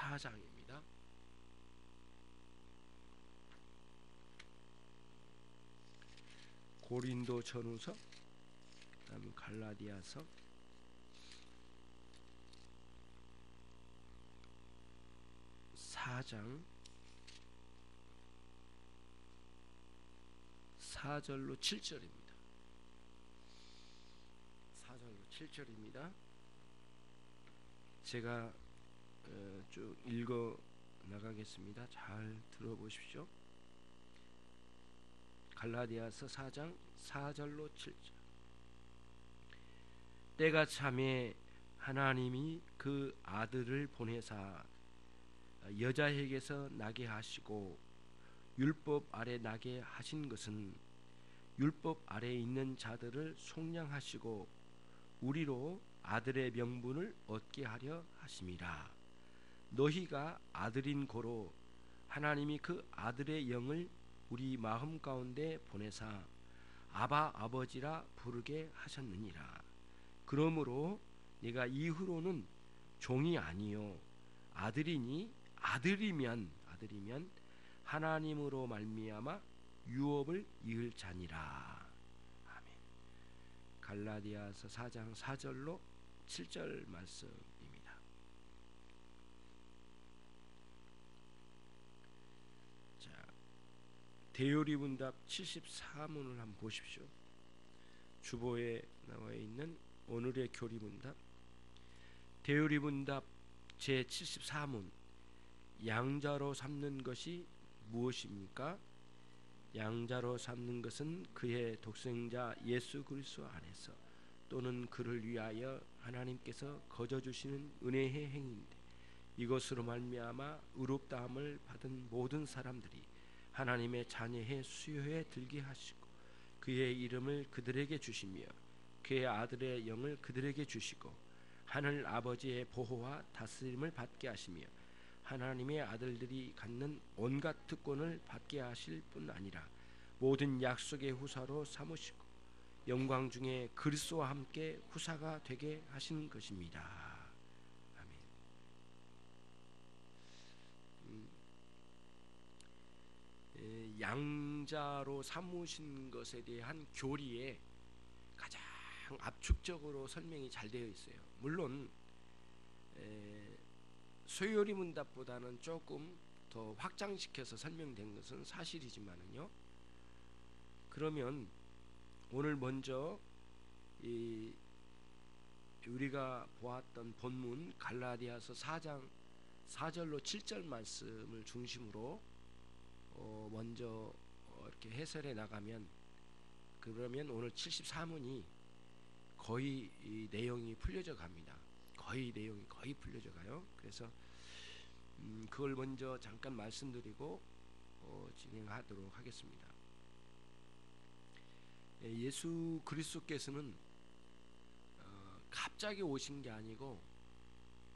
4장입니다. 고린도 전후서, 그다음 갈라디아서, (4장) 4절로 7절입니다. 4절로 7절입니다. 제가 쭉 읽어 나가겠습니다. 잘 들어보십시오. 갈라디아서 4장 4절로 7절. 때가 참에 하나님이 그 아들을 보내사 여자에게서 나게 하시고 율법 아래 나게 하신 것은 율법 아래 있는 자들을 속량하시고 우리로 아들의 명분을 얻게 하려 하심이라. 너희가 아들인 고로 하나님이 그 아들의 영을 우리 마음 가운데 보내사 아바 아버지라 부르게 하셨느니라. 그러므로 네가 이후로는 종이 아니요 아들이니 아들이면 하나님으로 말미암아 유업을 이을 자니라. 아멘. 갈라디아서 4장 4절로 7절 말씀입니다. 자, 대요리문답 74문을 한번 보십시오. 주보에 나와 있는 오늘의 교리문답, 대요리문답 제74문. 양자로 삼는 것이 무엇입니까? 양자로 삼는 것은 그의 독생자 예수 그리스도 안에서 또는 그를 위하여 하나님께서 거저 주시는 은혜의 행위인데, 이것으로 말미암아 의롭다함을 받은 모든 사람들이 하나님의 자녀의 수요에 들게 하시고 그의 이름을 그들에게 주시며 그의 아들의 영을 그들에게 주시고 하늘 아버지의 보호와 다스림을 받게 하시며 하나님의 아들들이 갖는 온갖 특권을 받게 하실 뿐 아니라 모든 약속의 후사로 삼으시고 영광 중에 그리스도와 함께 후사가 되게 하신 것입니다. 아멘. 양자로 삼으신 것에 대한 교리에 가장 압축적으로 설명이 잘 되어 있어요. 물론 소요리 문답보다는 조금 더 확장시켜서 설명된 것은 사실이지만은요. 그러면 오늘 먼저 우리가 보았던 본문 갈라디아서 4장 4절로 7절 말씀을 중심으로 먼저 이렇게 해설해 나가면, 그러면 오늘 74문이 거의 이 내용이 풀려져 갑니다. 내용이 거의 풀려져 가요. 그래서 그걸 먼저 잠깐 말씀드리고 진행하도록 하겠습니다. 예수 그리스도께서는 갑자기 오신 게 아니고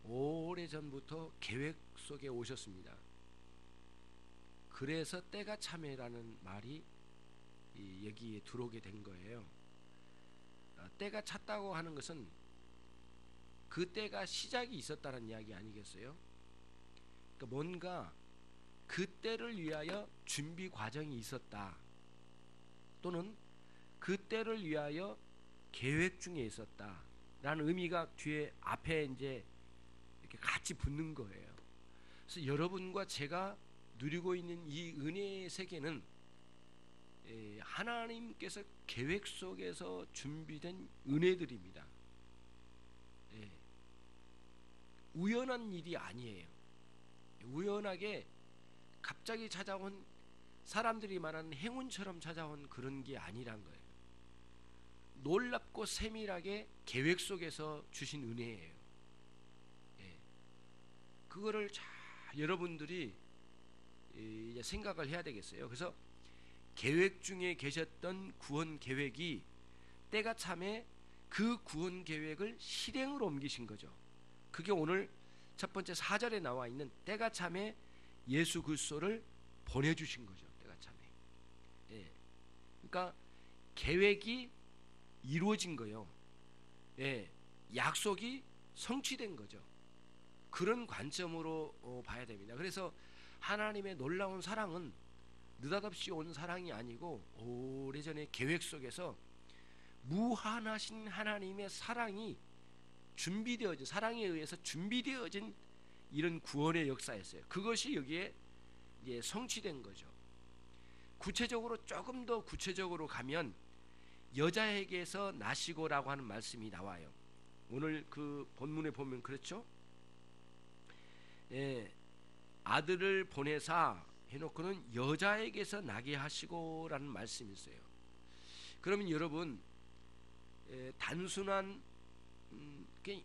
오래전부터 계획 속에 오셨습니다. 그래서 때가 참에라는 말이 여기에 들어오게 된 거예요. 때가 찼다고 하는 것은 그 때가 시작이 있었다는 이야기 아니겠어요? 그러니까 뭔가 그 때를 위하여 준비 과정이 있었다, 또는 그 때를 위하여 계획 중에 있었다라는 의미가 뒤에 앞에 이제 이렇게 같이 붙는 거예요. 그래서 여러분과 제가 누리고 있는 이 은혜의 세계는 하나님께서 계획 속에서 준비된 은혜들입니다. 우연한 일이 아니에요. 우연하게 갑자기 찾아온, 사람들이 말하는 행운처럼 찾아온 그런 게 아니란 거예요. 놀랍고 세밀하게 계획 속에서 주신 은혜예요. 그거를 잘 여러분들이 이제 생각을 해야 되겠어요. 그래서 계획 중에 계셨던 구원 계획이 때가 참에 그 구원 계획을 실행으로 옮기신 거죠. 그게 오늘 첫 번째 4절에 나와 있는 때가 참에 예수 그리스도를 보내주신 거죠. 때가 참에. 그러니까 계획이 이루어진 거예요. 약속이 성취된 거죠. 그런 관점으로 봐야 됩니다. 그래서 하나님의 놀라운 사랑은 느닷없이 온 사랑이 아니고 오래전에 계획 속에서 무한하신 하나님의 사랑이 준비되어진, 사랑에 의해서 준비되어진 이런 구원의 역사였어요. 그것이 여기에 이제 성취된 거죠. 구체적으로 조금 더 구체적으로 가면 여자에게서 나시고라고 하는 말씀이 나와요. 오늘 그 본문에 보면 그렇죠. 예, 아들을 보내사 해놓고는 여자에게서 나게 하시고라는 말씀이 있어요. 그러면 여러분, 단순한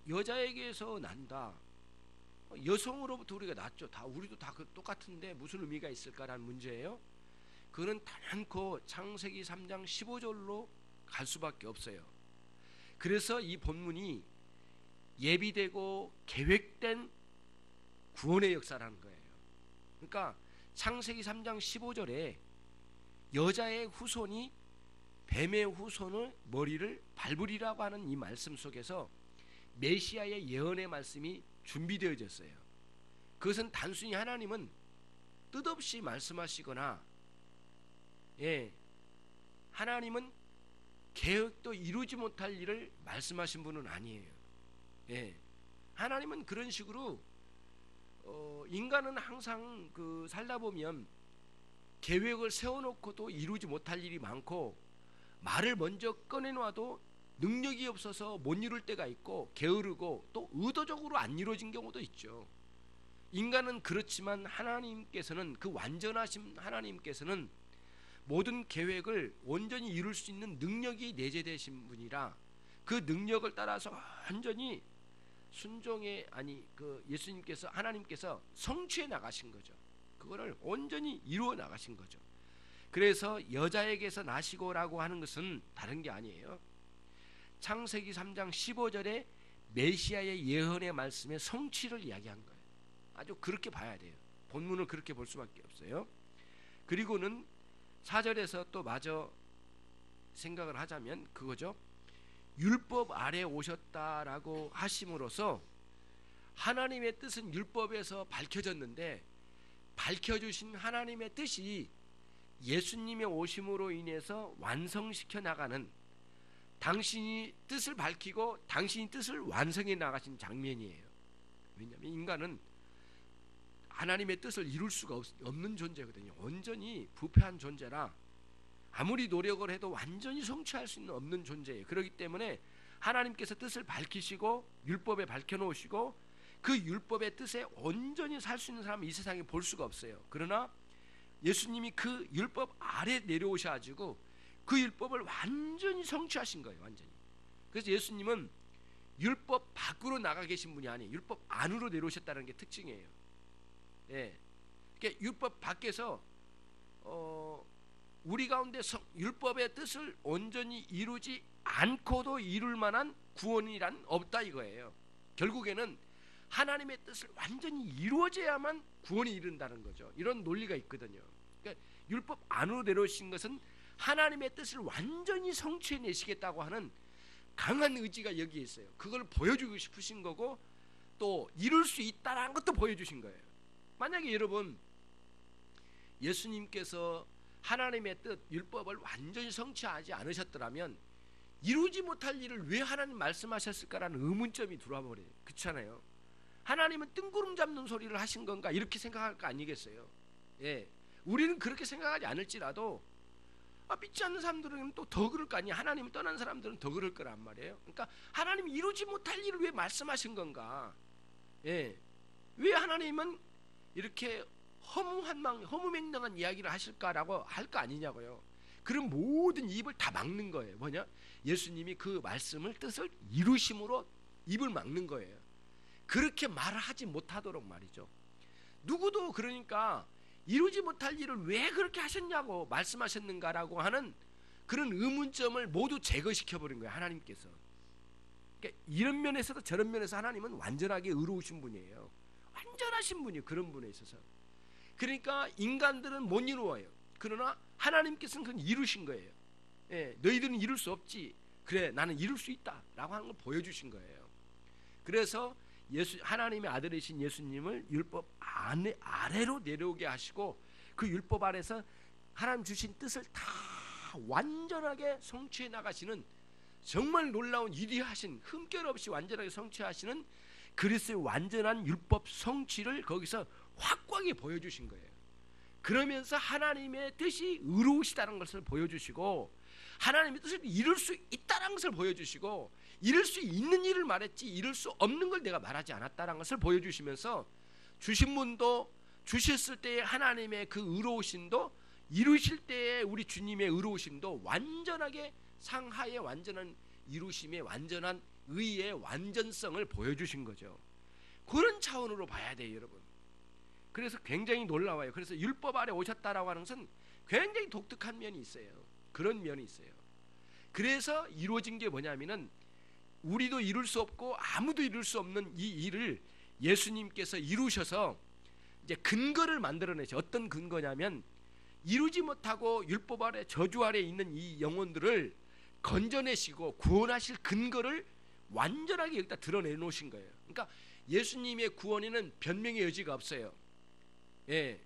여자에게서 난다, 여성으로부터 우리가 낳죠. 다 우리도 다 똑같은데 무슨 의미가 있을까라는 문제예요. 그거는 단연코 창세기 3장 15절로 갈 수밖에 없어요. 그래서 이 본문이 예비되고 계획된 구원의 역사라는 거예요. 그러니까 창세기 3장 15절에 여자의 후손이 뱀의 후손의 머리를 밟으리라고 하는 이 말씀 속에서 메시아의 예언의 말씀이 준비되어졌어요. 그것은 단순히 하나님은 뜻없이 말씀하시거나, 하나님은 계획도 이루지 못할 일을 말씀하신 분은 아니에요. 하나님은 그런 식으로 인간은 항상 살다 보면 계획을 세워놓고도 이루지 못할 일이 많고, 말을 먼저 꺼내놔도 능력이 없어서 못 이룰 때가 있고, 게으르고 또 의도적으로 안 이루어진 경우도 있죠. 인간은 그렇지만 하나님께서는, 그 완전하신 하나님께서는 모든 계획을 온전히 이룰 수 있는 능력이 내재되신 분이라 그 능력을 따라서 완전히 순종의, 예수님께서, 하나님께서 성취해 나가신 거죠. 그거를 온전히 이루어 나가신 거죠. 그래서 여자에게서 나시고라고 하는 것은 다른 게 아니에요. 창세기 3장 15절에 메시아의 예언의 말씀의 성취를 이야기한 거예요. 아주 그렇게 봐야 돼요. 본문을 그렇게 볼 수밖에 없어요. 그리고는 4절에서 또 마저 생각을 하자면 그거죠. 율법 아래 오셨다라고 하심으로써 하나님의 뜻은 율법에서 밝혀졌는데, 밝혀주신 하나님의 뜻이 예수님의 오심으로 인해서 완성시켜 나가는, 당신이 뜻을 밝히고 당신이 뜻을 완성해 나가신 장면이에요. 왜냐하면 인간은 하나님의 뜻을 이룰 수가 없는 존재거든요. 온전히 부패한 존재라 아무리 노력을 해도 완전히 성취할 수 있는 없는 존재예요. 그렇기 때문에 하나님께서 뜻을 밝히시고 율법에 밝혀놓으시고 그 율법의 뜻에 온전히 살 수 있는 사람은 이 세상에 볼 수가 없어요. 그러나 예수님이 그 율법 아래 내려오셔가지고 그 율법을 완전히 성취하신 거예요. 완전히. 그래서 예수님은 율법 밖으로 나가 계신 분이 아니에요. 율법 안으로 내려오셨다는 게 특징이에요. 그러니까 율법 밖에서 우리 가운데 율법의 뜻을 온전히 이루지 않고도 이룰 만한 구원이란 없다 이거예요. 결국에는 하나님의 뜻을 완전히 이루어져야만 구원이 이른다는 거죠. 이런 논리가 있거든요. 그러니까 율법 안으로 내려오신 것은 하나님의 뜻을 완전히 성취해내시겠다고 하는 강한 의지가 여기에 있어요. 그걸 보여주고 싶으신 거고 또 이룰 수 있다는 것도 보여주신 거예요. 만약에 여러분 예수님께서 하나님의 뜻, 율법을 완전히 성취하지 않으셨더라면 이루지 못할 일을 왜 하나님 말씀하셨을까라는 의문점이 들어와 버려요. 그렇잖아요. 하나님은 뜬구름 잡는 소리를 하신 건가 이렇게 생각할 거 아니겠어요. 우리는 그렇게 생각하지 않을지라도 믿지 않는 사람들은 또 더 그럴 거 아니에요. 하나님을 떠난 사람들은 더 그럴 거란 말이에요. 그러니까 하나님이 이루지 못할 일을 왜 말씀하신 건가? 왜 하나님은 이렇게 허무맹랑한 이야기를 하실까라고 할 거 아니냐고요. 그런 모든 입을 다 막는 거예요. 뭐냐? 예수님이 그 말씀을 뜻을 이루심으로 입을 막는 거예요. 그렇게 말을 하지 못하도록 말이죠. 누구도 그러니까 이루지 못할 일을 왜 그렇게 하셨냐고 말씀하셨는가라고 하는 그런 의문점을 모두 제거시켜버린 거예요. 하나님께서. 그러니까 이런 면에서도 저런 면에서 하나님은 완전하게 의로우신 분이에요. 완전하신 분이에요. 그런 분에 있어서. 그러니까 인간들은 못 이루어요. 그러나 하나님께서는 그건 이루신 거예요. 너희들은 이룰 수 없지. 그래 나는 이룰 수 있다 라고 하는 걸 보여주신 거예요. 그래서 하나님의 아들이신 예수님을 율법 아래로 내려오게 하시고 그 율법 아래서 하나님 주신 뜻을 다 완전하게 성취해 나가시는 정말 놀라운 위대하신 흠결 없이 완전하게 성취하시는 그리스도의 완전한 율법 성취를 거기서 확고하게 보여주신 거예요. 그러면서 하나님의 뜻이 의로우시다는 것을 보여주시고 하나님의 뜻을 이룰 수 있다는 것을 보여주시고 이룰 수 있는 일을 말했지 이룰 수 없는 걸 내가 말하지 않았다는 것을 보여주시면서 주신 분도 주셨을 때의 하나님의 그 의로우심도 이루실 때의 우리 주님의 의로우심도 완전하게 상하의 완전한 이루심의 완전한 의의 완전성을 보여주신 거죠. 그런 차원으로 봐야 돼요, 여러분. 그래서 굉장히 놀라워요. 그래서 율법 아래 오셨다라고 하는 것은 굉장히 독특한 면이 있어요. 그런 면이 있어요. 그래서 이루어진 게 뭐냐면은 우리도 이룰 수 없고 아무도 이룰 수 없는 이 일을 예수님께서 이루셔서 이제 근거를 만들어내죠. 어떤 근거냐면 이루지 못하고 율법 아래 저주 아래 있는 이 영혼들을 건져내시고 구원하실 근거를 완전하게 여기다 드러내놓으신 거예요. 그러니까 예수님의 구원에는 변명의 여지가 없어요. 예,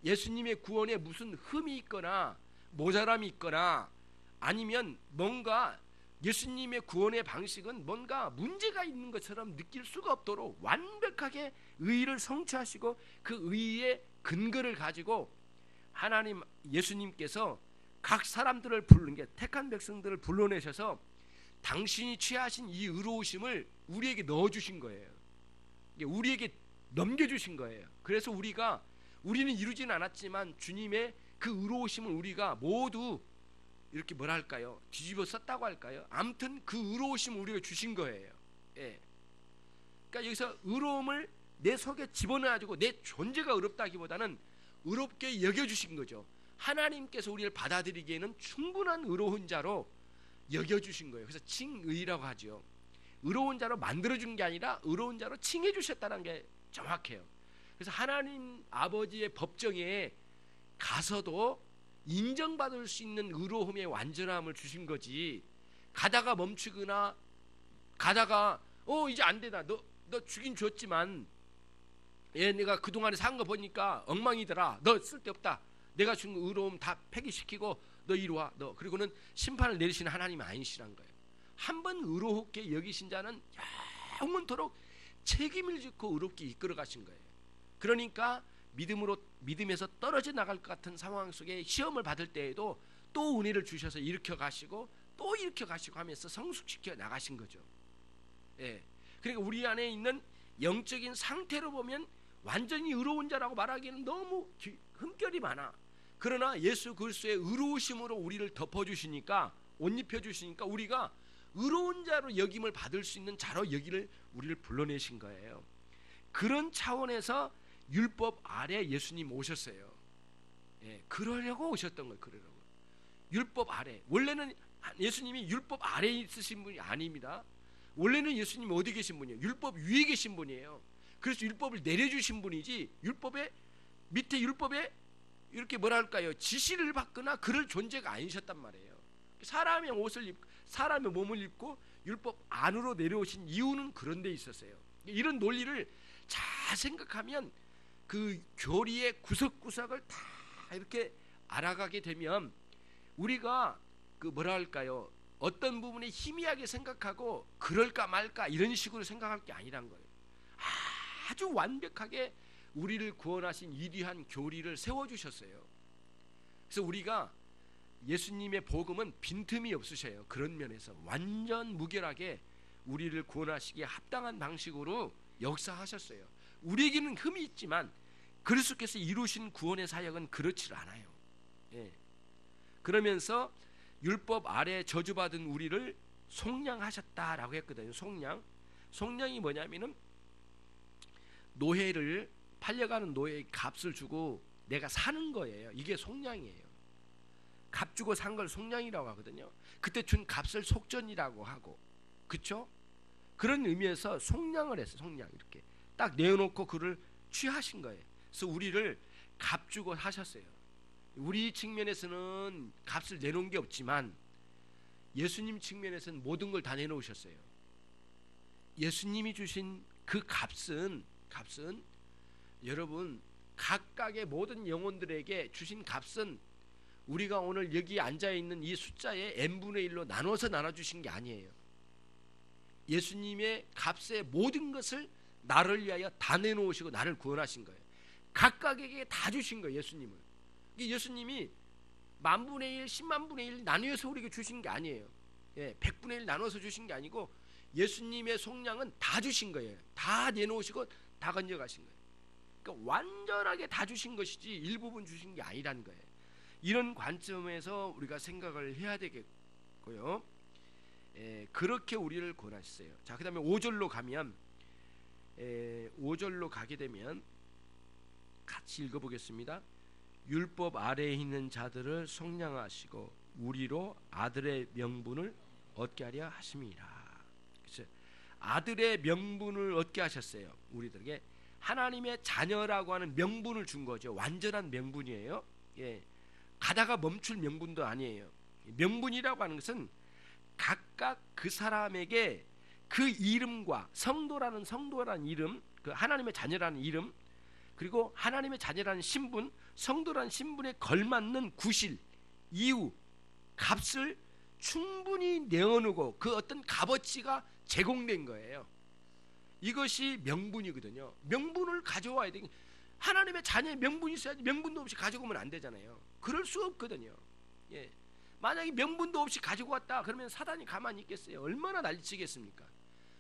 예수님의 구원에 무슨 흠이 있거나 모자람이 있거나 아니면 뭔가 예수님의 구원의 방식은 뭔가 문제가 있는 것처럼 느낄 수가 없도록 완벽하게 의를 성취하시고 그 의의 근거를 가지고 하나님 예수님께서 각 사람들을 부르는 게 택한 백성들을 불러내셔서 당신이 취하신 이 의로우심을 우리에게 넣어주신 거예요. 우리에게 넘겨주신 거예요. 그래서 우리는 이루지는 않았지만 주님의 그 의로우심을 우리가 모두 이렇게 뭐랄까요? 뒤집어 썼다고 할까요? 아무튼 그 의로우심을 우리가 주신 거예요. 예. 그러니까 여기서 의로움을 내 속에 집어넣어가지고 내 존재가 의롭다기보다는 의롭게 여겨주신 거죠. 하나님께서 우리를 받아들이기에는 충분한 의로운 자로 여겨주신 거예요. 그래서 칭의라고 하죠. 의로운 자로 만들어준 게 아니라 의로운 자로 칭해 주셨다는 게 정확해요. 그래서 하나님 아버지의 법정에 가서도 인정받을 수 있는 의로움의 완전함을 주신 거지, 가다가 멈추거나 가다가 이제 안 되다, 너 주긴 줬지만 내가 그동안에 산 거 보니까 엉망이더라, 너 쓸데없다, 내가 준 의로움 다 폐기시키고 너 이리 와, 너. 그리고는 심판을 내리시는 하나님이 아니시란 거예요. 한번 의롭게 여기신 자는 영원토록 책임을 짓고 의롭게 이끌어 가신 거예요. 그러니까 믿음에서 떨어져 나갈 것 같은 상황 속에 시험을 받을 때에도 또 은혜를 주셔서 일으켜 가시고 또 일으켜 가시고 하면서 성숙시켜 나가신 거죠. 예. 그러니까 우리 안에 있는 영적인 상태로 보면 완전히 의로운 자라고 말하기는 너무 흠결이 많아. 그러나 예수 그리스도의 의로우심으로 우리를 덮어주시니까, 옷 입혀주시니까 우리가 의로운 자로 여김을 받을 수 있는 자로 우리를 불러내신 거예요. 그런 차원에서 율법 아래 예수님 오셨어요. 예, 그러려고 오셨던 거예요. 그러려고. 율법 아래. 원래는 예수님이 율법 아래에 있으신 분이 아닙니다. 원래는 예수님이 어디 계신 분이에요? 율법 위에 계신 분이에요. 그래서 율법을 내려주신 분이지 율법의 밑에 율법에 이렇게 뭐랄까요, 지시를 받거나 그럴 존재가 아니셨단 말이에요. 사람의 몸을 입고 율법 안으로 내려오신 이유는 그런 데 있었어요. 이런 논리를 잘 생각하면 그 교리의 구석구석을 다 이렇게 알아가게 되면 우리가 그 뭐랄까요, 어떤 부분에 희미하게 생각하고 그럴까 말까 이런 식으로 생각할 게 아니란 거예요. 아주 완벽하게 우리를 구원하신 위대한 교리를 세워주셨어요. 그래서 우리가 예수님의 복음은 빈틈이 없으셔요. 그런 면에서 완전 무결하게 우리를 구원하시기에 합당한 방식으로 역사하셨어요. 우리에게는 흠이 있지만 그리스도께서 이루신 구원의 사역은 그렇지 않아요. 예. 그러면서 율법 아래 저주받은 우리를 속량하셨다라고 했거든요. 속량이 뭐냐면은 노예를, 팔려가는 노예의 값을 주고 내가 사는 거예요. 이게 속량이에요. 값 주고 산 걸 속량이라고 하거든요. 그때 준 값을 속전이라고 하고, 그렇죠? 그런 의미에서 속량을 했어요. 속량, 이렇게 딱 내어놓고 그를 취하신 거예요. 그래서 우리를 값 주고 하셨어요. 우리 측면에서는 값을 내놓은 게 없지만 예수님 측면에서는 모든 걸 다 내놓으셨어요. 예수님이 주신 그 값은 여러분 각각의 모든 영혼들에게 주신 값은 우리가 오늘 여기 앉아있는 이 숫자의 n분의 1로 나눠주신 게 아니에요. 예수님의 값의 모든 것을 나를 위하여 다 내놓으시고 나를 구원하신 거예요. 각각에게 다 주신 거예요. 예수님을. 예수님이 만분의 1, 10만분의 1 나누어서 우리에게 주신 게 아니에요. 100분의 1 나눠서 주신 게 아니고 예수님의 속량은 다 주신 거예요. 다 내놓으시고 다 건져가신 거예요. 그러니까 완전하게 다 주신 것이지 일부분 주신 게 아니라는 거예요. 이런 관점에서 우리가 생각을 해야 되겠고요. 그렇게 우리를 권하셨어요. 자, 그 다음에 5절로 가면 5절로 가게 되면 같이 읽어보겠습니다. 율법 아래에 있는 자들을 속량하시고 우리로 아들의 명분을 얻게 하려 하심이라. 그래서 아들의 명분을 얻게 하셨어요. 우리들에게 하나님의 자녀라고 하는 명분을 준 거죠. 완전한 명분이에요. 가다가 멈출 명분도 아니에요. 명분이라고 하는 것은 각각 그 사람에게 그 이름과 성도라는 이름, 그 하나님의 자녀라는 이름, 그리고 하나님의 자녀라는 신분, 성도라는 신분에 걸맞는 구실, 이유, 값을 충분히 내어놓고 그 어떤 값어치가 제공된 거예요. 이것이 명분이거든요. 명분을 가져와야 돼. 하나님의 자녀의 명분이 있어야지. 명분도 없이 가져오면 안 되잖아요. 그럴 수 없거든요. 만약에 명분도 없이 가지고 왔다 그러면 사단이 가만히 있겠어요? 얼마나 난리치겠습니까?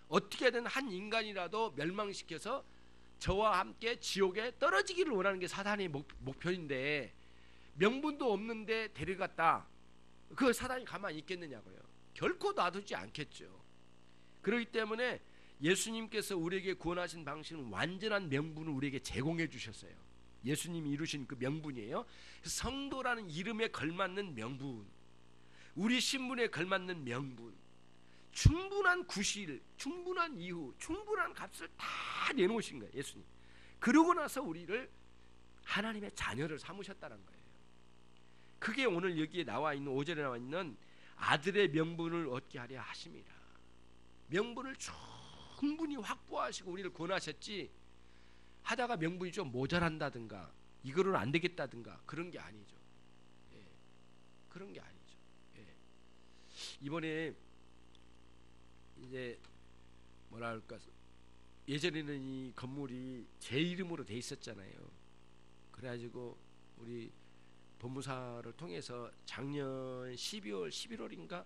어떻게든 한 인간이라도 멸망시켜서 저와 함께 지옥에 떨어지기를 원하는 게 사단의 목표인데 명분도 없는데 데려갔다. 그 사단이 가만히 있겠느냐고요. 결코 놔두지 않겠죠. 그렇기 때문에 예수님께서 우리에게 구원하신 방식은 완전한 명분을 우리에게 제공해 주셨어요. 예수님이 이루신 그 명분이에요. 성도라는 이름에 걸맞는 명분, 우리 신분에 걸맞는 명분, 충분한 구실, 충분한 이유, 충분한 값을 다 내놓으신 거예요. 예수님. 그러고 나서 우리를 하나님의 자녀를 삼으셨다는 거예요. 그게 오늘 여기에 나와 있는 5절에 나와 있는 아들의 명분을 얻게 하려 하심이라. 명분을 충분히 확보하시고 우리를 구원하셨지 하다가 명분이 좀 모자란다든가 이거는 안 되겠다든가 그런 게 아니죠. 그런 게 아니죠. 이번에 이제 뭐랄까 예전에는 이 건물이 제 이름으로 돼 있었잖아요. 그래가지고 우리 법무사를 통해서 작년 12월 11월인가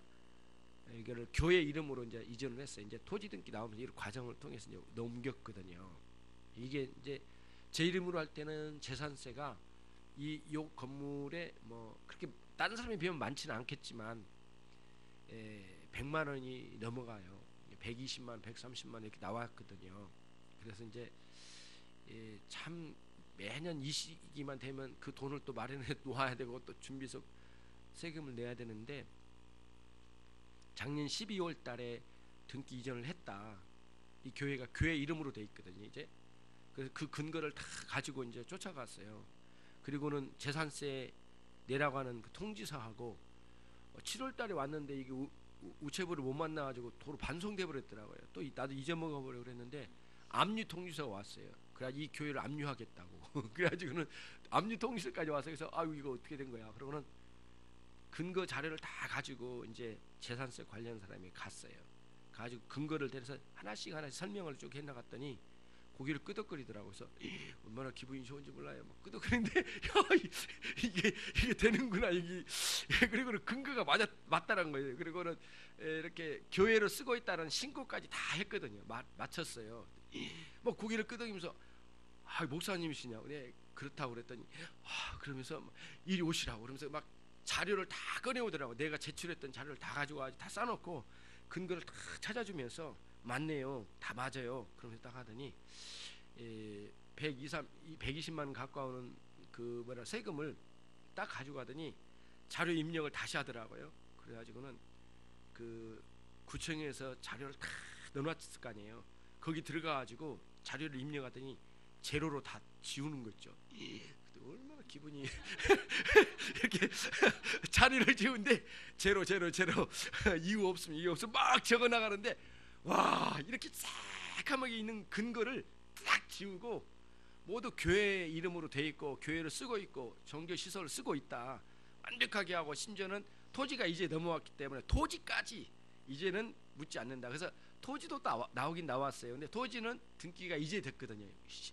이거를 교회 이름으로 이제 이전을 했어요. 이제 토지 등기 나오면서 이 과정을 통해서 이제 넘겼거든요. 이게 이제 제 이름으로 할 때는 재산세가 이 건물에 뭐 그렇게 다른 사람에 비하면 많지는 않겠지만 100만 원이 넘어가요. 120만, 130만 이렇게 나왔거든요. 그래서 이제 참 매년 이 시기만 되면 그 돈을 또 마련해 놓아야 되고 또 준비서 세금을 내야 되는데 작년 12월 달에 등기 이전을 했다. 이 교회가 교회 이름으로 돼 있거든요. 이제 그래서 그 근거를 다 가지고 이제 쫓아갔어요. 그리고는 재산세 내라고 하는 그 통지서하고 7월 달에 왔는데 이게 우체부를 못 만나가지고 도로 반송돼 버렸더라고요. 또 나도 잊어먹어 버려 그랬는데 압류 통지서가 왔어요. 그래 이 교회를 압류하겠다고. 그래가지고는 압류 통지서까지 와서 그래서 아유 이거 어떻게 된 거야? 그러고는 근거 자료를 다 가지고 이제 재산세 관련 사람이 갔어요. 가지고 근거를 대서 하나씩 설명을 쭉 해나갔더니 고개를 끄덕거리더라고요. 그래서 얼마나 기분이 좋은지 몰라요. 막 끄덕거리는데 이게 되는구나 이게. 그리고 근거가 맞다는 거예요. 그리고는 이렇게 교회로 쓰고 있다는 신고까지 다 했거든요. 맞췄어요. 뭐 고개를 끄덕이면서 목사님이시냐고. 네 그렇다고 그랬더니 그러면서 이리 오시라고 그러면서 막 자료를 다 꺼내오더라고. 내가 제출했던 자료를 다 가지고 와서 다 싸놓고 근거를 다 찾아주면서 맞네요. 다 맞아요. 그러면서 딱 하더니 120만 원 가까우는 그 세금을 딱 가지고 가더니 자료 입력을 다시 하더라고요. 그래가지고는 그 구청에서 자료를 다 넣어놨을 거 아니에요. 거기 들어가가지고 자료를 입력하더니 제로로 다 지우는 거 있죠. 얼마나 기분이 이렇게 자료를 지우는데 제로 이유 없으면 막 적어 나가는데 와 이렇게 싹 새까맣게 있는 근거를 딱 지우고 모두 교회 이름으로 돼 있고 교회를 쓰고 있고 종교 시설을 쓰고 있다 완벽하게 하고, 심지어는 토지가 이제 넘어왔기 때문에 토지까지 이제는 묻지 않는다. 그래서 토지도 나오긴 나왔어요. 근데 토지는 등기가 이제 됐거든요.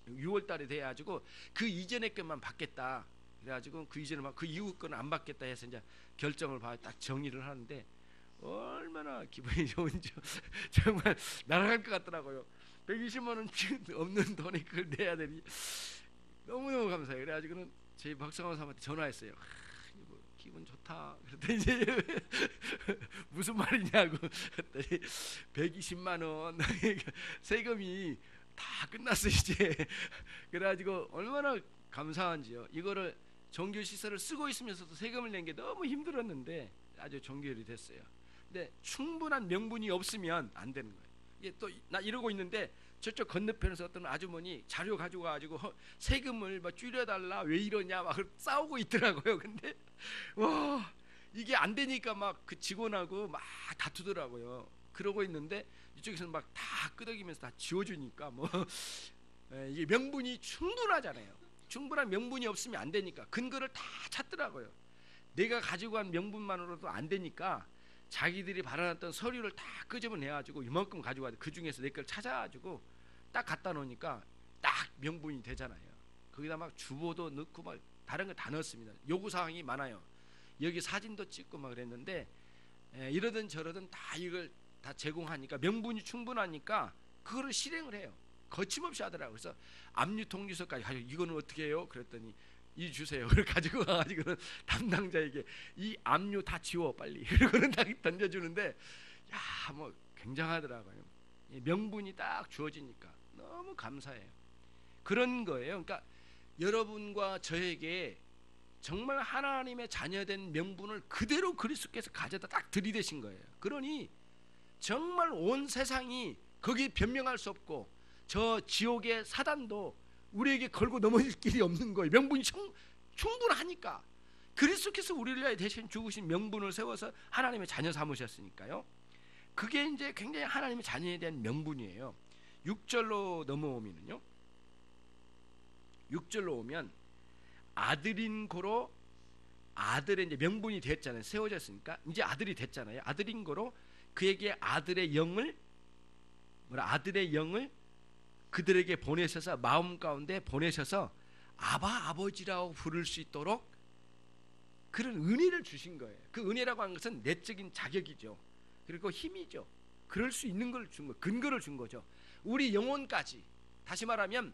6월 달에 돼가지고 그 이전의 것만 받겠다. 그래가지고 그 이전에 그 이후 거는 안 받겠다 해서 이제 결정을 딱 정리를 하는데, 얼마나 기분이 좋은지 정말 날아갈 것 같더라고요. 120만 원 없는 돈에 그걸 내야 되니 너무너무 감사해요. 그래가지고는 저희 박성환 사람한테 전화했어요. 기분 좋다. 그랬더니 이제 무슨 말이냐고 그랬더니 120만 원 세금이 다 끝났어 이제. 그래가지고 얼마나 감사한지요. 이거를 종교시설을 쓰고 있으면서도 세금을 낸 게 너무 힘들었는데 아주 종결이 됐어요. 근데 충분한 명분이 없으면 안 되는 거예요. 이게 또 나 이러고 있는데 저쪽 건너편에서 어떤 아주머니 자료 가지고 가지고 세금을 막 줄여달라, 왜 이러냐 막 싸우고 있더라고요. 근데 와, 이게 안 되니까 막 그 직원하고 막 다투더라고요. 그러고 있는데 이쪽에서는 막 다 끄덕이면서 다 지워주니까 뭐 이게 명분이 충분하잖아요. 충분한 명분이 없으면 안 되니까 근거를 다 찾더라고요. 내가 가지고 간 명분만으로도 안 되니까 자기들이 발행했던 서류를 다 끄집어내가지고 이만큼 가지고 와서 그 중에서 내 걸 찾아가지고 딱 갖다 놓으니까 딱 명분이 되잖아요. 거기다 막 주보도 넣고 막 다른 거 다 넣었습니다. 요구사항이 많아요. 여기 사진도 찍고 막 그랬는데 이러든 저러든 다 이걸 다 제공하니까 명분이 충분하니까 그거를 실행을 해요. 거침없이 하더라고요. 그래서 압류통지서까지 가지고 이거는 어떻게 해요? 그랬더니 이 주세요. 그걸 가지고 가가지고는 담당자에게 이 압류 다 지워 빨리. 그러고는 다 던져주는데, 야, 뭐 굉장하더라고요. 명분이 딱 주어지니까 너무 감사해요. 그런 거예요. 그러니까 여러분과 저에게 정말 하나님의 자녀된 명분을 그대로 그리스도께서 가져다 딱 들이대신 거예요. 그러니 정말 온 세상이 거기에 변명할 수 없고 저 지옥의 사단도 우리에게 걸고 넘어질 길이 없는 거예요. 명분이 충분하니까. 그리스도께서 우리를 위하여 대신 죽으신 명분을 세워서 하나님의 자녀 삼으셨으니까요. 그게 이제 굉장히 하나님의 자녀에 대한 명분이에요. 6절로 넘어오면요, 6절로 오면 아들인 고로, 아들의 이제 명분이 됐잖아요. 세워졌으니까 이제 아들이 됐잖아요. 아들인 고로 그에게 아들의 영을 그들에게 보내셔서, 마음 가운데 보내셔서 아바 아버지라고 부를 수 있도록 그런 은혜를 주신 거예요. 그 은혜라고 하는 것은 내적인 자격이죠. 그리고 힘이죠. 그럴 수 있는 걸 준 거, 근거를 준 거죠. 우리 영혼까지, 다시 말하면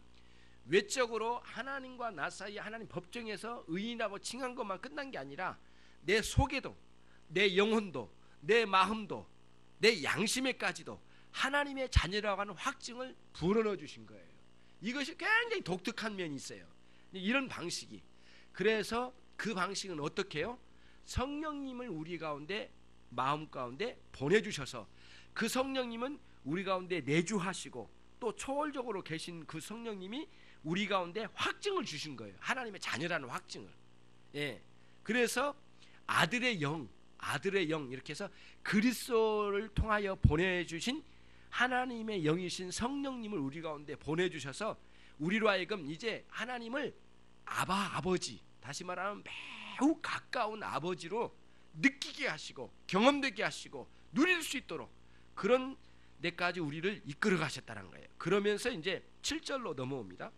외적으로 하나님과 나 사이에 하나님 법정에서 의인이라고 칭한 것만 끝난 게 아니라 내 속에도, 내 영혼도, 내 마음도, 내 양심에까지도 하나님의 자녀라고 하는 확증을 불어넣어 주신 거예요. 이것이 굉장히 독특한 면이 있어요. 이런 방식이. 그래서 그 방식은 어떻게 해요? 성령님을 우리 가운데, 마음 가운데 보내주셔서 그 성령님은 우리 가운데 내주하시고 또 초월적으로 계신 그 성령님이 우리 가운데 확증을 주신 거예요. 하나님의 자녀라는 확증을. 예. 그래서 아들의 영 이렇게 해서 그리스도를 통하여 보내주신 하나님의 영이신 성령님을 우리 가운데 보내주셔서 우리로 하여금 이제 하나님을 아버지, 다시 말하면 매우 가까운 아버지로 느끼게 하시고 경험되게 하시고 누릴 수 있도록 그런 데까지 우리를 이끌어 가셨다는 거예요. 그러면서 이제 7절로 넘어옵니다.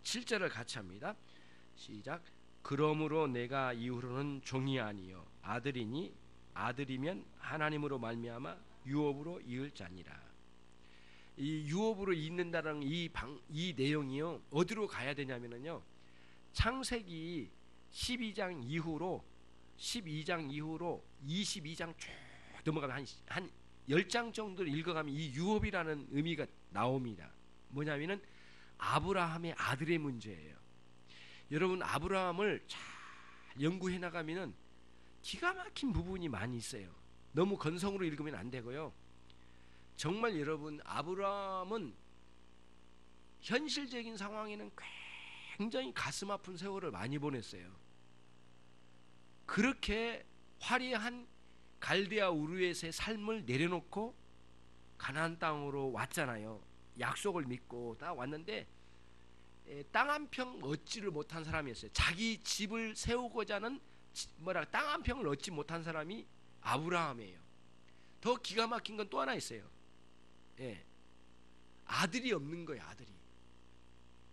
7절을 같이 합니다. 시작. 그러므로 내가 이후로는 종이 아니요 아들이니 아들이면 하나님으로 말미암아 유업으로 이을 자니라. 이 유업으로 잇는다는 이 내용이요, 어디로 가야 되냐면요, 창세기 12장 이후로 22장 쭉 넘어가면 한 10장 정도를 읽어가면 이 유업이라는 의미가 나옵니다. 뭐냐면은 아브라함의 아들의 문제예요. 여러분, 아브라함을 잘 연구해 나가면은 기가 막힌 부분이 많이 있어요. 너무 건성으로 읽으면 안 되고요. 정말 여러분, 아브라함은 현실적인 상황에는 굉장히 가슴 아픈 세월을 많이 보냈어요. 그렇게 화려한 갈대아 우르에서의 삶을 내려놓고 가나안 땅으로 왔잖아요. 약속을 믿고 딱 왔는데 땅 한 평 얻지를 못한 사람이었어요. 자기 집을 세우고자 하는 땅 한 평을 얻지 못한 사람이 아브라함이에요. 더 기가 막힌 건 또 하나 있어요. 아들이 없는 거예요. 아들이.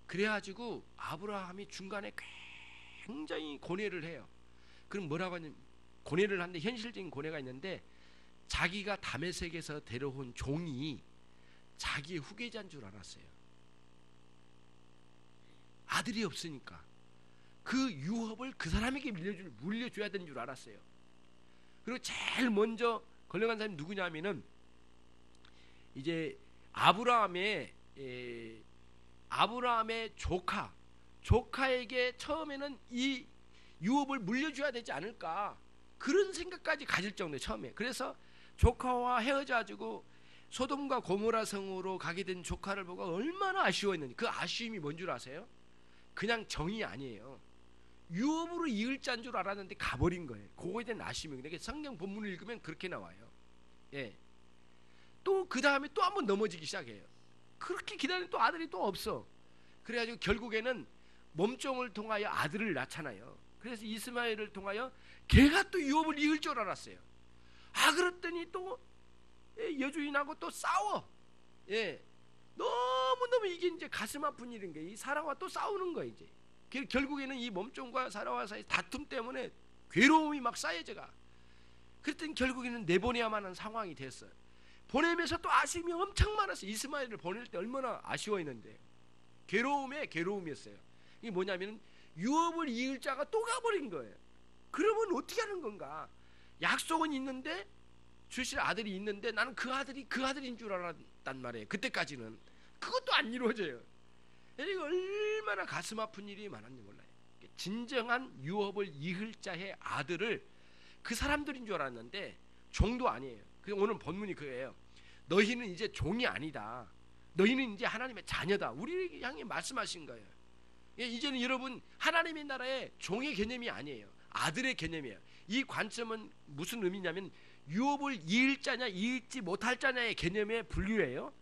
그래가지고 아브라함이 중간에 굉장히 고뇌를 해요. 그럼 뭐라고 하냐면, 고뇌를 하는데 현실적인 고뇌가 있는데, 자기가 다메섹에서 데려온 종이 자기의 후계자인 줄 알았어요. 아들이 없으니까 그 유업을 그 사람에게 물려줘야 되는 줄 알았어요. 그리고 제일 먼저 걸려간 사람이 누구냐면은 이제 아브라함의 조카에게 처음에는 이 유업을 물려줘야 되지 않을까, 그런 생각까지 가질 정도예요. 처음에. 그래서 조카와 헤어져가지고 소돔과 고모라 성으로 가게 된 조카를 보고 얼마나 아쉬워했는지. 그 아쉬움이 뭔 줄 아세요? 그냥 정이 아니에요. 유업으로 이을 자인 줄 알았는데 가버린 거예요. 그거에 대한 아쉬움이. 그러니까 성경 본문을 읽으면 그렇게 나와요. 또 그 다음에 또 한번 넘어지기 시작해요. 그렇게 기다리는 또 아들이 또 없어. 그래가지고 결국에는 몸종을 통하여 아들을 낳잖아요. 그래서 이스마엘을 통하여 걔가 또 유업을 이을 줄 알았어요. 그랬더니 또 여주인하고 또 싸워. 너무너무 이게 이제 가슴 아픈 일인 게, 이 사라와 또 싸우는 거예요. 이제 결국에는 이 몸종과 사라와 사이 다툼 때문에 괴로움이 막 쌓여져가. 그랬더니 결국에는 내보내야만 하는 상황이 됐어요. 보내면서 또 아쉬움이 엄청 많았어요. 이스마엘을 보낼 때 얼마나 아쉬워했는데, 괴로움에 괴로움이었어요. 이게 뭐냐면 유업을 이을 자가 또 가버린 거예요. 그러면 어떻게 하는 건가? 약속은 있는데, 주실 아들이 있는데, 나는 그 아들인 줄 알았단 말이에요. 그때까지는. 그것도 안 이루어져요. 이거 얼마나 가슴 아픈 일이 많았는지 몰라요. 진정한 유업을 이을 자의 아들을 그 사람들인 줄 알았는데 종도 아니에요. 오늘 본문이 그거예요. 너희는 이제 종이 아니다. 너희는 이제 하나님의 자녀다. 우리 향해 말씀하신 거예요. 이제는 여러분 하나님의 나라의 종의 개념이 아니에요. 아들의 개념이에요. 이 관점은 무슨 의미냐면 유업을 이을 자냐 이을지 못할 자냐의 개념에 분류해요.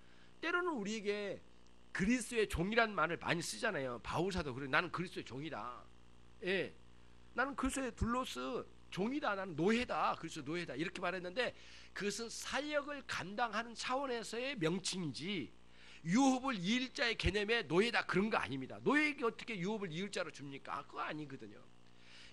때로는 우리에게 그리스도의 종이라는 말을 많이 쓰잖아요. 바울사도 그래. 나는 그리스도의 종이다. 나는 그리스도의 둘로스 종이다. 나는 노예다. 그리스도 노예다. 이렇게 말했는데 그것은 사역을 감당하는 차원에서의 명칭이지 유업을 이을 자의 개념의 노예다 그런 거 아닙니다. 노예에게 어떻게 유업을 이을 자로 줍니까? 그거 아니거든요.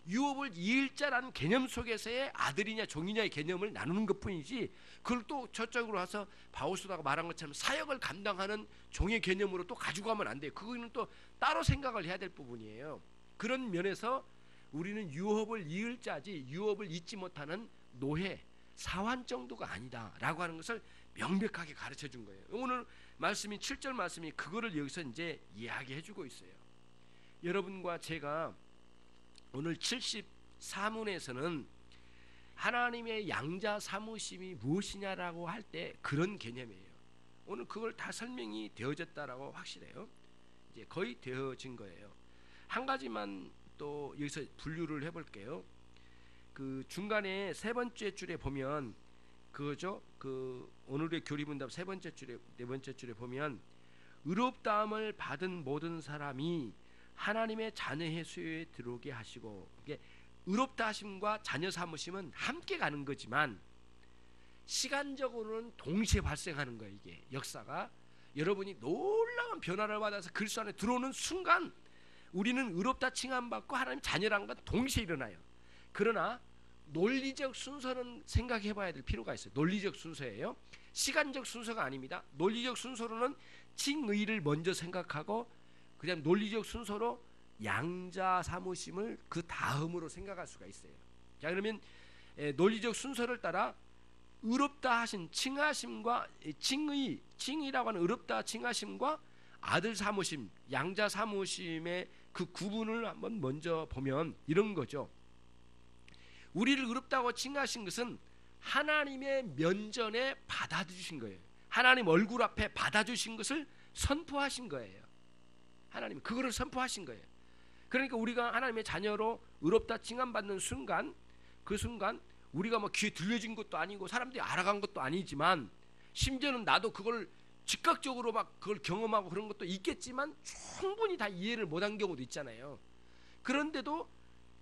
유업을 이을 자라는 개념 속에서의 아들이냐 종이냐의 개념을 나누는 것뿐이지, 그걸 또 저쪽으로 와서 바울사도가 말한 것처럼 사역을 감당하는 종의 개념으로 또 가지고 가면 안 돼요. 그거는 또 따로 생각을 해야 될 부분이에요. 그런 면에서 우리는 유업을 이을 자지 유업을 잊지 못하는 노예, 사환 정도가 아니다라고 하는 것을 명백하게 가르쳐 준 거예요. 오늘 말씀이 7절 말씀이 그거를 여기서 이제 이야기해 주고 있어요. 여러분과 제가 오늘 74문에서는 하나님의 양자 사무심이 무엇이냐라고 할 때 그런 개념이에요. 오늘 그걸 다 설명이 되어졌다라고 확실해요. 이제 거의 되어진 거예요. 한 가지만 또 여기서 분류를 해볼게요. 그 중간에 세 번째 줄에 보면 그거죠. 그 오늘의 교리문답 세 번째 줄에 네 번째 줄에 보면 의롭다함을 받은 모든 사람이 하나님의 자녀의 수요에 들어오게 하시고, 이게 의롭다 하심과 자녀 삼으심은 함께 가는 거지만 시간적으로는 동시에 발생하는 거예요. 이게 역사가 여러분이 놀라운 변화를 받아서 그리스도 안에 들어오는 순간 우리는 의롭다 칭함받고 하나님 자녀라는 건 동시에 일어나요. 그러나 논리적 순서는 생각해 봐야 될 필요가 있어요. 논리적 순서예요. 시간적 순서가 아닙니다. 논리적 순서로는 칭의를 먼저 생각하고 그다음 논리적 순서로 양자 사무심을 그 다음으로 생각할 수가 있어요. 자, 그러면 논리적 순서를 따라 의롭다 하신 칭하심과 칭의라고 하는 의롭다 칭하심과 아들 사무심, 양자 사무심의 그 구분을 한번 먼저 보면 이런 거죠. 우리를 의롭다고 칭하신 것은 하나님의 면전에 받아주신 거예요. 하나님 얼굴 앞에 받아주신 것을 선포하신 거예요. 하나님 그거를 선포하신 거예요. 그러니까 우리가 하나님의 자녀로 의롭다 칭함받는 순간, 그 순간 우리가 뭐 귀에 들려진 것도 아니고 사람들이 알아간 것도 아니지만 심지어는 나도 그걸 즉각적으로 막 그걸 경험하고 그런 것도 있겠지만 충분히 다 이해를 못한 경우도 있잖아요. 그런데도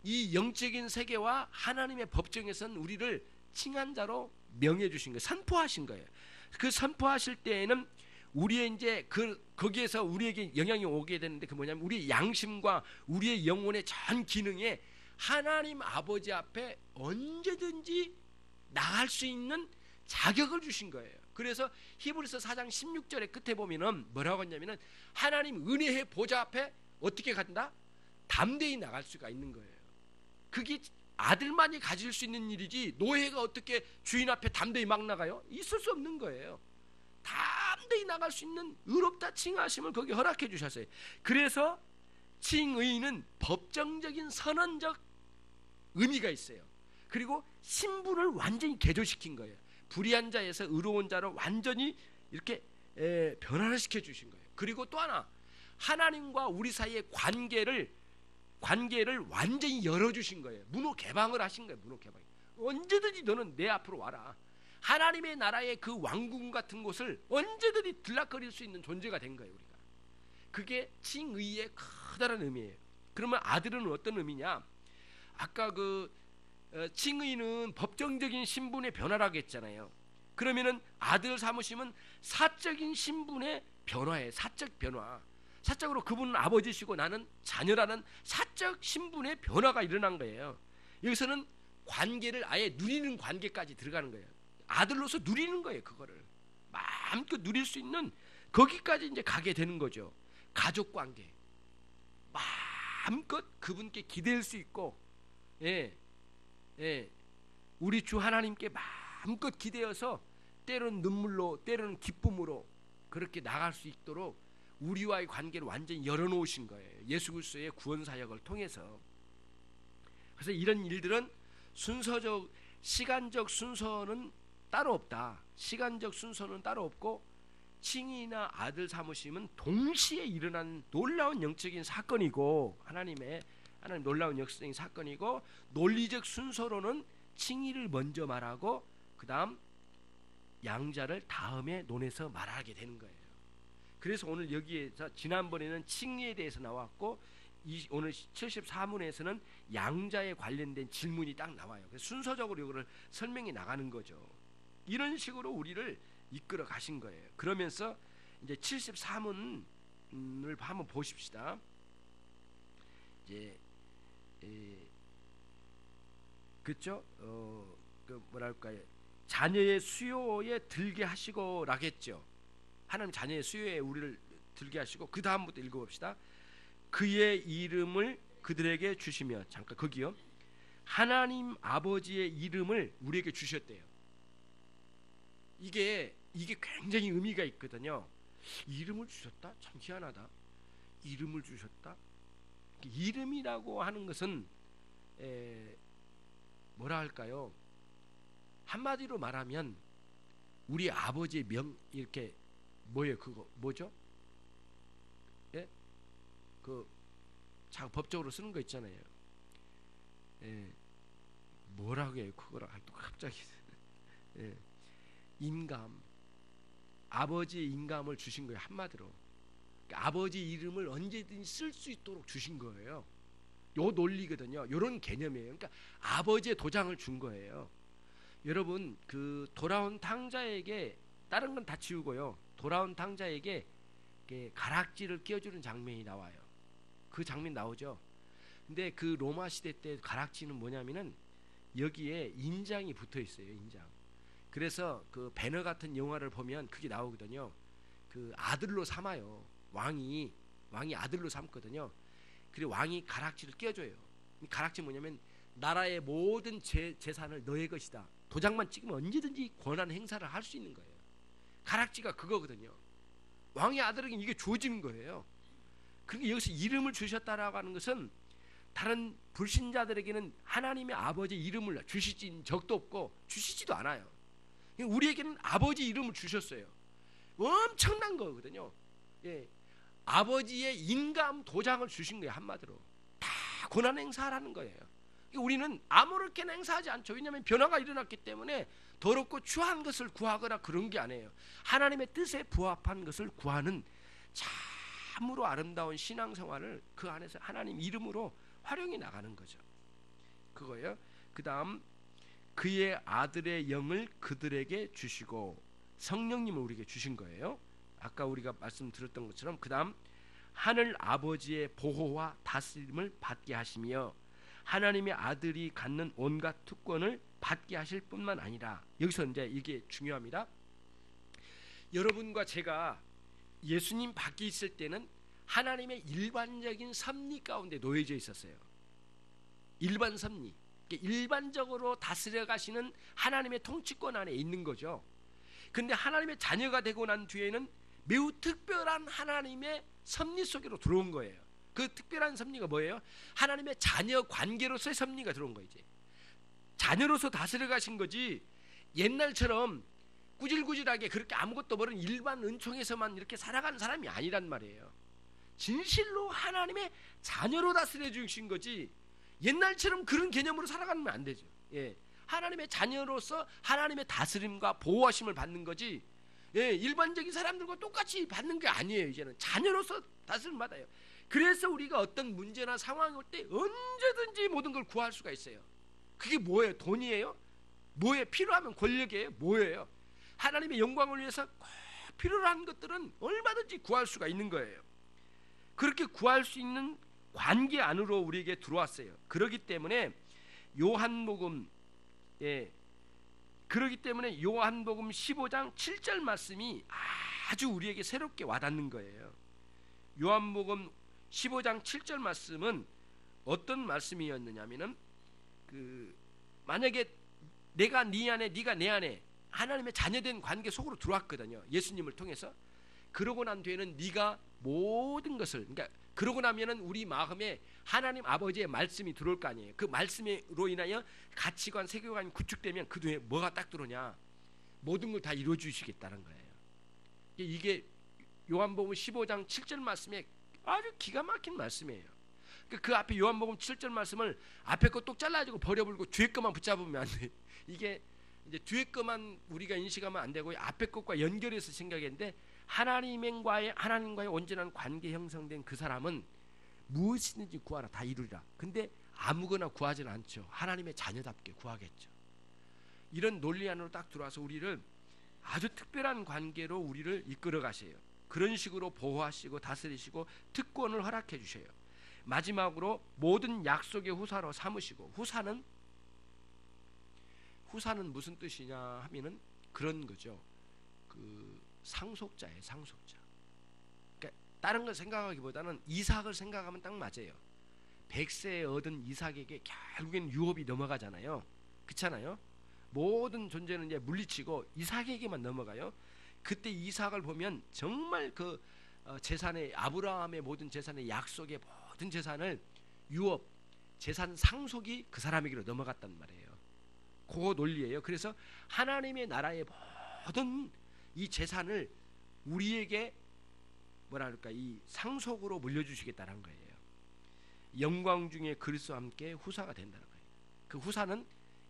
이 영적인 세계와 하나님의 법정에서는 우리를 칭한 자로 명해 주신 거예요. 선포하신 거예요. 그 선포하실 때에는 우리의 이제 거기에서 우리에게 영향이 오게 되는데, 그 뭐냐면 우리의 양심과 우리의 영혼의 전 기능에 하나님 아버지 앞에 언제든지 나갈 수 있는 자격을 주신 거예요. 그래서 히브리서 4장 16절의 끝에 보면은 뭐라고 했냐면은 하나님 은혜의 보좌 앞에 어떻게 간다? 담대히 나갈 수가 있는 거예요. 그게 아들만이 가질 수 있는 일이지 노예가 어떻게 주인 앞에 담대히 막 나가요? 있을 수 없는 거예요. 담대히 나갈 수 있는 의롭다 칭하심을 거기 허락해 주셨어요. 그래서 칭의는 법정적인 선언적 의미가 있어요. 그리고 신분을 완전히 개조시킨 거예요. 불의한 자에서 의로운 자로 완전히 이렇게 변화를 시켜 주신 거예요. 그리고 또 하나, 하나님과 우리 사이의 관계를 완전히 열어주신 거예요. 문호 개방을 하신 거예요. 문호 개방. 언제든지 너는 내 앞으로 와라. 하나님의 나라의 그 왕궁 같은 곳을 언제든지 들락거릴 수 있는 존재가 된 거예요. 우리가. 그게 칭의의 커다란 의미예요. 그러면 아들은 어떤 의미냐? 아까 그 칭의는 법정적인 신분의 변화라고 했잖아요. 그러면은 아들 삼으심은 사적인 신분의 변화예요. 사적 변화. 사적으로 그분은 아버지시고 나는 자녀라는 사적 신분의 변화가 일어난 거예요. 여기서는 관계를 아예 누리는 관계까지 들어가는 거예요. 아들로서 누리는 거예요. 그거를 마음껏 누릴 수 있는 거기까지 이제 가게 되는 거죠. 가족 관계 마음껏 그분께 기댈 수 있고, 우리 주 하나님께 마음껏 기대어서 때로는 눈물로 때로는 기쁨으로 그렇게 나갈 수 있도록 우리와의 관계를 완전히 열어놓으신 거예요. 예수 그리스도의 구원 사역을 통해서. 그래서 이런 일들은 순서적 시간적 순서는 따로 없다. 시간적 순서는 따로 없고 칭의나 아들 삼으심은 동시에 일어난 놀라운 영적인 사건이고 하나님 놀라운 영적인 사건이고, 논리적 순서로는 칭의를 먼저 말하고 그 다음 양자를 다음에 논해서 말하게 되는 거예요. 그래서 오늘 여기에서 지난번에는 칭의에 대해서 나왔고 오늘 74문에서는 양자에 관련된 질문이 딱 나와요. 그래서 순서적으로 이거를 설명해 나가는 거죠. 이런 식으로 우리를 이끌어 가신 거예요. 그러면서 이제 74문을 한번 보십시다. 이제 그렇죠? 그 뭐랄까요? 자녀의 수요에 들게 하시고라고 했죠. 하나님 자녀의 수요에 우리를 들게 하시고, 그 다음부터 읽어봅시다. 그의 이름을 그들에게 주시며, 잠깐 거기요. 하나님 아버지의 이름을 우리에게 주셨대요. 이게 굉장히 의미가 있거든요. 이름을 주셨다? 참 희한하다. 이름을 주셨다? 이름이라고 하는 것은 뭐라 할까요? 한마디로 말하면 우리 아버지의 이렇게 뭐예요? 그거 뭐죠? 예? 그 자 법적으로 쓰는 거 있잖아요. 뭐라고 해요? 그거랑 또 갑자기 인감, 아버지의 인감을 주신 거예요. 한마디로 그러니까 아버지 이름을 언제든지 쓸 수 있도록 주신 거예요. 요 논리거든요. 요런 개념이에요. 그러니까 아버지의 도장을 준 거예요. 여러분 그 돌아온 탕자에게 다른 건 다 지우고요. 돌아온 탕자에게 가락지를 끼워주는 장면이 나와요. 그 장면 나오죠. 근데 그 로마 시대 때 가락지는 뭐냐면은 여기에 인장이 붙어 있어요. 인장. 그래서 그 배너 같은 영화를 보면 그게 나오거든요. 그 아들로 삼아요. 왕이 아들로 삼거든요. 그리고 왕이 가락지를 끼워줘요. 이 가락지 뭐냐면 나라의 모든 재산을 너의 것이다. 도장만 찍으면 언제든지 권한 행사를 할 수 있는 거예요. 가락지가 그거거든요. 왕의 아들에게 이게 주어지는 거예요. 그러니까 여기서 이름을 주셨다라고 하는 것은 다른 불신자들에게는 하나님의 아버지 이름을 주시진 적도 없고 주시지도 않아요. 우리에게는 아버지 이름을 주셨어요. 엄청난 거거든요. 아버지의 인감 도장을 주신 거예요. 한마디로 다 권한 행사하라는 거예요. 우리는 아무렇게나 행사하지 않죠. 왜냐하면 변화가 일어났기 때문에 더럽고 추한 것을 구하거나 그런 게 아니에요. 하나님의 뜻에 부합한 것을 구하는 참으로 아름다운 신앙생활을 그 안에서 하나님 이름으로 활용해 나가는 거죠. 그거예요. 그 다음 그의 아들의 영을 그들에게 주시고, 성령님을 우리에게 주신 거예요. 아까 우리가 말씀드렸던 것처럼 그 다음 하늘 아버지의 보호와 다스림을 받게 하시며 하나님의 아들이 갖는 온갖 특권을 받게 하실 뿐만 아니라, 여기서 이제 이게 중요합니다. 여러분과 제가 예수님 밖에 있을 때는 하나님의 일반적인 섭리 가운데 놓여져 있었어요. 일반 섭리, 일반적으로 다스려 가시는 하나님의 통치권 안에 있는 거죠. 근데 하나님의 자녀가 되고 난 뒤에는 매우 특별한 하나님의 섭리 속으로 들어온 거예요. 그 특별한 섭리가 뭐예요? 하나님의 자녀 관계로서의 섭리가 들어온 거예요. 이제 자녀로서 다스려 가신 거지, 옛날처럼 꾸질꾸질하게 그렇게 아무것도 모르는 일반 은총에서만 이렇게 살아가는 사람이 아니란 말이에요. 진실로 하나님의 자녀로 다스려 주신 거지, 옛날처럼 그런 개념으로 살아가면 안 되죠. 예. 하나님의 자녀로서 하나님의 다스림과 보호하심을 받는 거지, 예, 일반적인 사람들과 똑같이 받는 게 아니에요. 이제는 자녀로서 다스림 받아요. 그래서 우리가 어떤 문제나 상황이 올 때 언제든지 모든 걸 구할 수가 있어요. 그게 뭐예요? 돈이에요? 뭐예요? 필요하면 권력이에요? 뭐예요? 하나님의 영광을 위해서 꼭 필요로 한 것들은 얼마든지 구할 수가 있는 거예요. 그렇게 구할 수 있는 관계 안으로 우리에게 들어왔어요. 그렇기 때문에 요한복음, 그렇기 때문에 요한복음 15장 7절 말씀이 아주 우리에게 새롭게 와닿는 거예요. 요한복음 15장 7절 말씀은 어떤 말씀이었느냐면은, 만약에 내가 네 안에, 네가 내 안에 하나님의 자녀된 관계 속으로 들어왔거든요. 예수님을 통해서. 그러고 난 뒤에는 네가 모든 것을, 그러니까 그러고 나면은 우리 마음에 하나님 아버지의 말씀이 들어올 거 아니에요. 그 말씀으로 인하여 가치관, 세계관이 구축되면 그 뒤에 뭐가 딱 들어오냐? 모든 걸 다 이루어 주시겠다는 거예요. 이게 요한복음 15장 7절 말씀에 아주 기가 막힌 말씀이에요. 그 앞에 요한복음 7절 말씀을 앞에 거 똑 잘라가지고 버려버리고 뒤에 것만 붙잡으면 안 돼. 이게 이제 뒤에 것만 우리가 인식하면 안 되고 앞에 것과 연결해서 생각했는데, 하나님과의 온전한 관계 형성된 그 사람은 무엇이든지 구하라 다 이루리라. 근데 아무거나 구하지는 않죠. 하나님의 자녀답게 구하겠죠. 이런 논리 안으로 딱 들어와서 우리를 아주 특별한 관계로 우리를 이끌어 가세요. 그런 식으로 보호하시고 다스리시고 특권을 허락해 주셔요. 마지막으로 모든 약속의 후사로 삼으시고, 후사는 무슨 뜻이냐 하면은 그런 거죠. 상속자예요, 상속자. 그러니까 다른 걸 생각하기보다는 이삭을 생각하면 딱 맞아요. 100세에 얻은 이삭에게 결국엔 유업이 넘어가잖아요. 그렇잖아요. 모든 존재는 이제 물리치고 이삭에게만 넘어가요. 그때 이삭을 보면 정말 그 재산의, 아브라함의 모든 재산의 약속의 모든 재산을, 유업, 재산 상속이 그 사람에게로 넘어갔단 말이에요. 그 논리예요. 그래서 하나님의 나라의 모든 이 재산을 우리에게 뭐랄까, 이 상속으로 물려주시겠다는 거예요. 영광 중에 그리스도와 함께 후사가 된다는 거예요. 그 후사는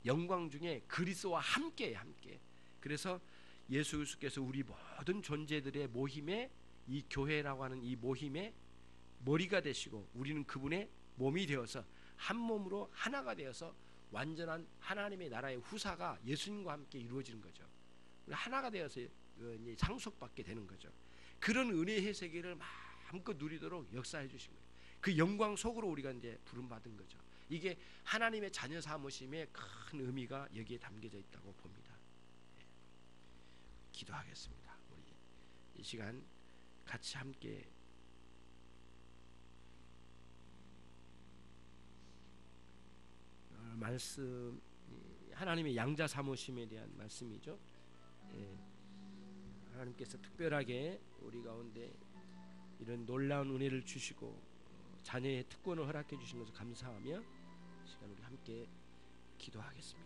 영광 중에 그리스도와 함께예요, 함께. 그래서 예수 그리스도께서 우리 모든 존재들의 모임에, 이 교회라고 하는 이 모임의 머리가 되시고, 우리는 그분의 몸이 되어서 한 몸으로 하나가 되어서 완전한 하나님의 나라의 후사가 예수님과 함께 이루어지는 거죠. 하나가 되어서 상속받게 되는 거죠. 그런 은혜의 세계를 마음껏 누리도록 역사해 주신 거예요. 그 영광 속으로 우리가 이제 부름받은 거죠. 이게 하나님의 자녀 삼으심의 큰 의미가 여기에 담겨져 있다고 봅니다. 기도하겠습니다. 우리 이 시간 같이 함께 말씀, 하나님의 양자 삼으심에 대한 말씀이죠. 하나님께서 특별하게 우리 가운데 이런 놀라운 은혜를 주시고 자녀의 특권을 허락해 주신 것을 감사하며 시간 우리 함께 기도하겠습니다.